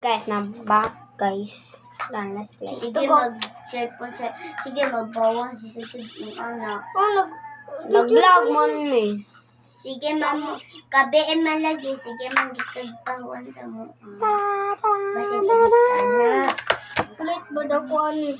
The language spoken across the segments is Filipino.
Guys, na back guys. Let's play. Sige, mag-cellphone siya. Sige, magbawa si Sasud yung anak. Nag-vlog man eh. Sige, kabe malagi. Sige, magkagpahuan sa mo. Basta tigit ka na. Kulit ba daw ko ano?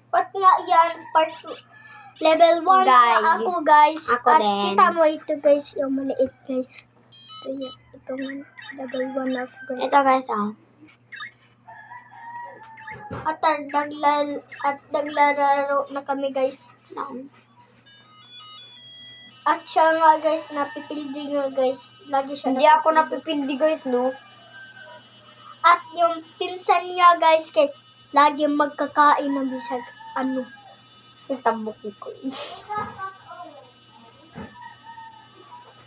Ba't nga yan? Part 2. Level 1 Guys. na ako guys. Ako At din. kita mo ito guys, yung maliit guys. Ito yan. Ito man. Level 1 na ako guys. Ito guys, oh. At naglalaro na kami guys. At siya nga guys, napipildi nga guys. Lagi siya Hindi ako napipindi guys, no? At yung pinsan niya guys, kay lagi magkakain ng bisag. Ano? Si tabuki ko.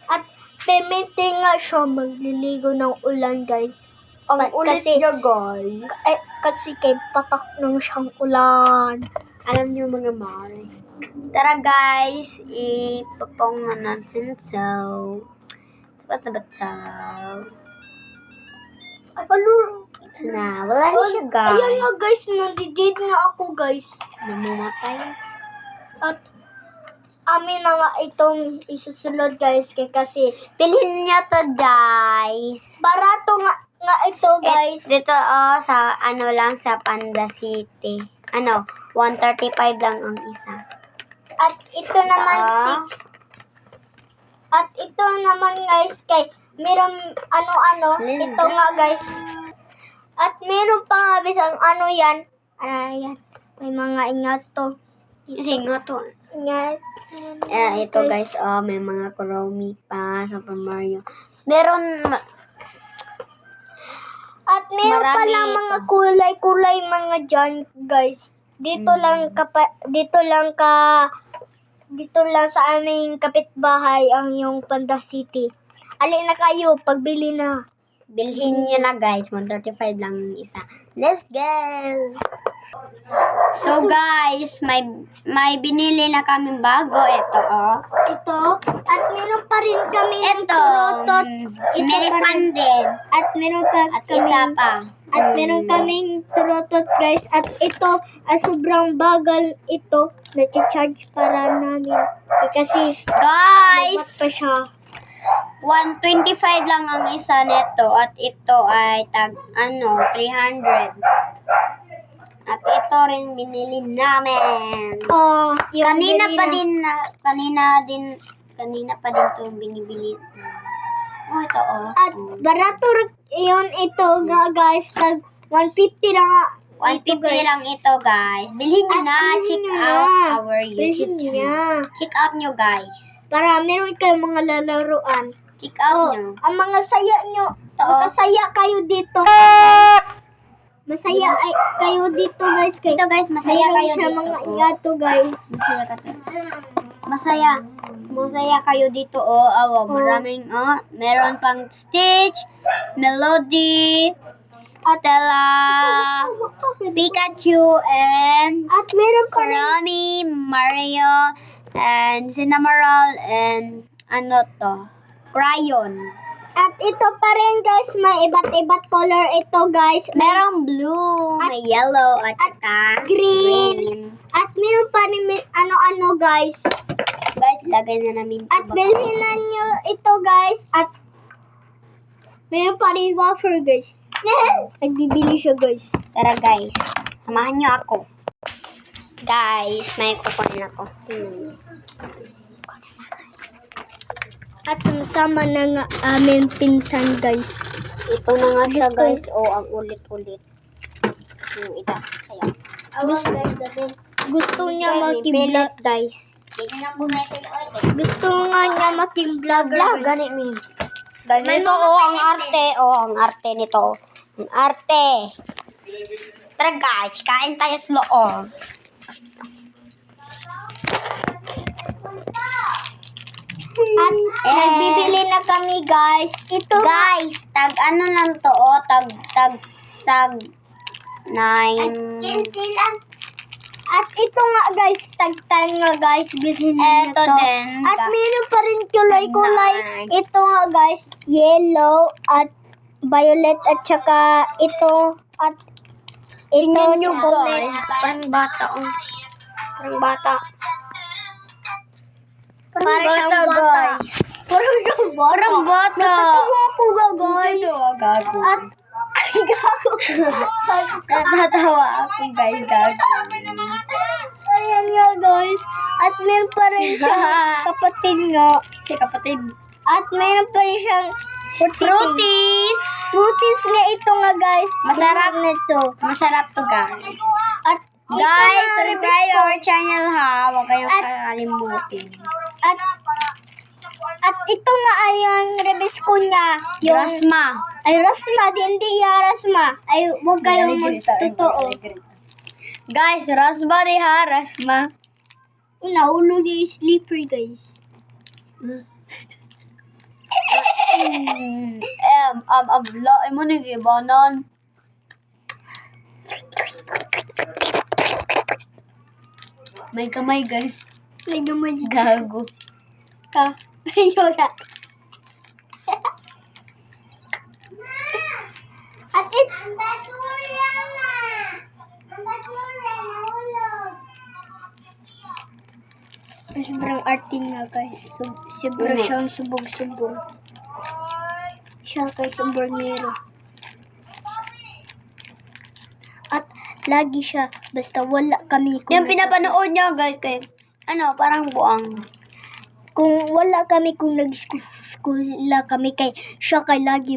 At pemete nga siya magliligo ng ulan guys. Ang ulit kasi, niya guys. kasi kay patak ng siyang ulan. Alam niyo mga mare. Tara guys, ipapong na natin. So, bata-bata. Ano? Ito na. Wala na siya guys. Ayan nga guys, nandidid nga ako guys. Namumatay. At amin na nga itong isusunod guys kasi Bilhin niyo to guys. barato nga ito guys. Dito sa ano lang sa Panda City. 135 lang ang isa. At ito naman 6. At ito naman guys kay meron ano-ano. Linda. Ito nga guys. At meron pa nga bisang ano yan. Ayan. May mga ingat to. Kasi nga to. Ingat. Ito guys, may mga Kuromi pa, Super Mario. Meron, At meron Marami pala ito. mga kulay-kulay mga dyan guys. Dito lang dito lang sa aming kapitbahay ang yung Panda City. Alin na kayo, pagbili na. bilhin nyo na guys, 135 lang yung isa. Let's go! So guys, may binili na kaming bago. Ito, Ito. At meron pa rin kami ng Ito, turotot. mini pa rin. fan din. At meron pa At isa pa. At meron kaming turotot guys. At ito, sobrang bagal ito. Nacha-charge para namin. Kasi Guys, babat pa siya. 125 lang ang isa nito. At ito ay 300. At ito rin binili namin. Oh, yung Kanina binili pa din to binibili. Ito At barato yun ito guys. Tag 150 na nga. 150 lang ito guys. Bilhin nyo At na. bilhin Check nyo out na. our YouTube Bilhin channel. niya. Check out nyo guys. Para meron kayong mga lalaruan. Check out Oh, nyo. ang mga saya nyo. Makasaya kayo dito. Masaya kayo dito guys. Ito guys, masaya Meron kayo siya dito. mga ingato guys. Masaya ka to. Masaya kayo dito. Maraming meron pang Stitch, Melody, Stella, Pikachu, and At meron pa rin. Kurami, Mario, and Cinnamoroll, and Crayon. At ito pa rin guys. May iba't color ito guys. Merong blue, may yellow, at saka green. At meron pa rin ano-ano guys. Guys, lagay na namin ito. At bilhin na nyo ito guys. At meron pa rin wafer guys. Nagbibili siya guys. Tara guys, samahan nyo ako. Guys, may kukunin ako. At sumasama na nga amin pinsan guys. Ito na nga siya guys. Ang ulit-ulit. Yung ita. Kaya. Gusto niya mag-vlog guys. Gusto nga niya mag-vlogger guys. Gani mi. Guys, ito ang arte. Ang arte nito. Ang arte. Tara guys, kain tayo sa loob. At nagbibili na kami guys. Ito Guys, tag ano lang to, tag 9. At ito nga guys, tagtan nga guys, bilhin niyo Eto to. din. At meron pa rin kulay-kulay. Ito nga guys, yellow at violet at saka ito at ito Tingnan nyo chocolate. guys. Parang bata. Oh. Parang bata. Para siyang bata, bata. guys. Parang siyang bata. Parang bata. Natatawa ako nga guys. Gago. At ay gago. Natatawa ako guys. Gago. Ayan nga guys. At meron pa rin siyang kapatid nga. Si kapatid. At meron pa rin siyang Fruities. Fruities nga ito nga guys. Masarap. na ito. Masarap to guys. At ito Guys, nga, subscribe Rebisco. our channel ha. Huwag kayong At- kakalimutin. At ito nga ay yung rebisco niya. Yung Rasma. ay rasma, hindi yung rasma. Ay huwag kayong magtotoo. Guys, rasma rin ha. Rasma. Nahulog yung sleeper guys. Abla, mo nang ibanan. May kamay guys. May naman Gago. ka. Ayun na. At it, Ang basura na! Ang basura, nahulog! sobrang arting nga guys. Sobrang Mm. siyang subog-subog. Siya kay sombrero. At lagi siya, basta wala kami. Yung pinapanood niya guys kay parang buang. Kung wala kami, kung nag-school kami kay siya kay lagi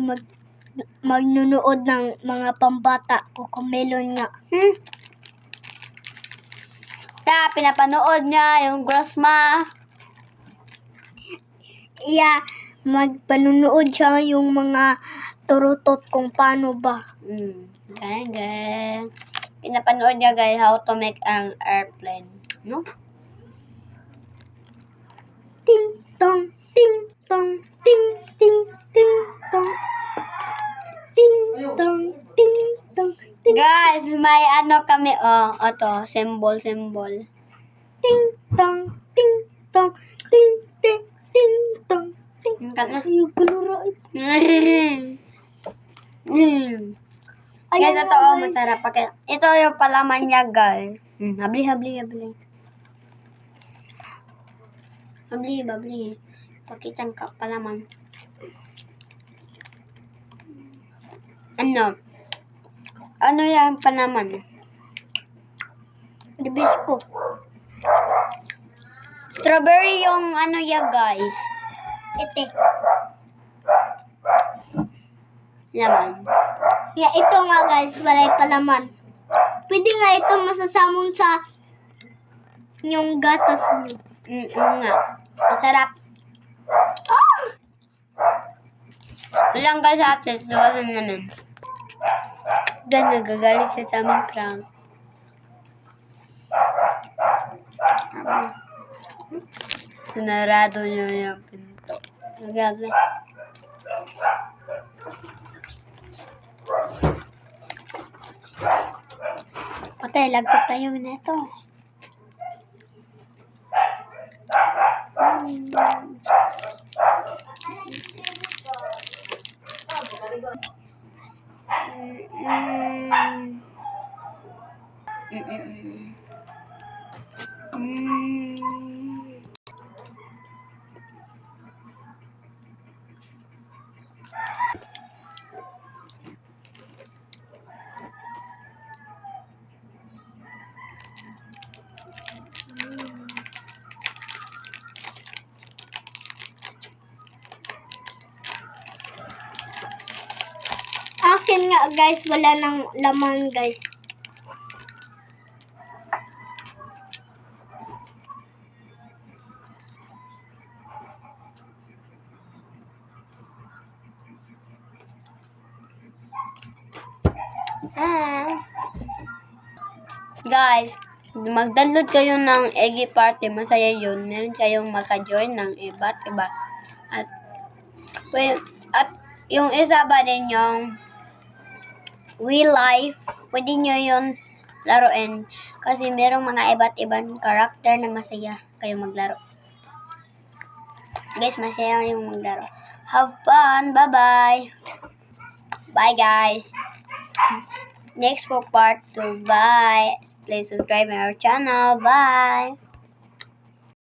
magnunood ng mga pambata o Comelon nga. Kaya pinapanood niya yung Grosma. Iya, magpanunood siya yung mga turutot kung paano ba. Ganyan. Pinapanood niya guys how to make an airplane. No? Ting tong, ting tong, ting ting ting tong. Ting tong, ting tong, ting Guys, may kami. Ito, symbol. ting tong, ting tong, ting ting ting tong. Ting. Ang kanta. Ayaw palura. Guys, Ayan ito nga, guys. masarap. Ito yung palaman niya guys. Habli. Habli. Pakitang palaman. Ano yung palaman? Rebisco. Strawberry yung ya guys. Ete. Laman. Yeah, ito nga guys, walay palaman. Pwede nga ito masasamon sa yung gatas niyo. Nga. Masarap. Walang guys ate. Sawasan namin. Doon nagagalit siya sa aming prank. Sinarado niyo yung pinto. Nagalit. Patay, lagot tayo na ito. Akin nga guys, wala nang laman guys. Guys, mag-download kayo ng Eggy Party. Masaya yun. Meron kayong maka-join ng iba't iba. At yung isa ba din yung We Life, pwede nyo yun laruin. Kasi merong mga iba't ibang karakter na masaya kayo maglaro. Guys, masaya yung maglaro. Have fun! Bye-bye! Bye guys! Next po part 2. Bye! Please subscribe my channel. Bye!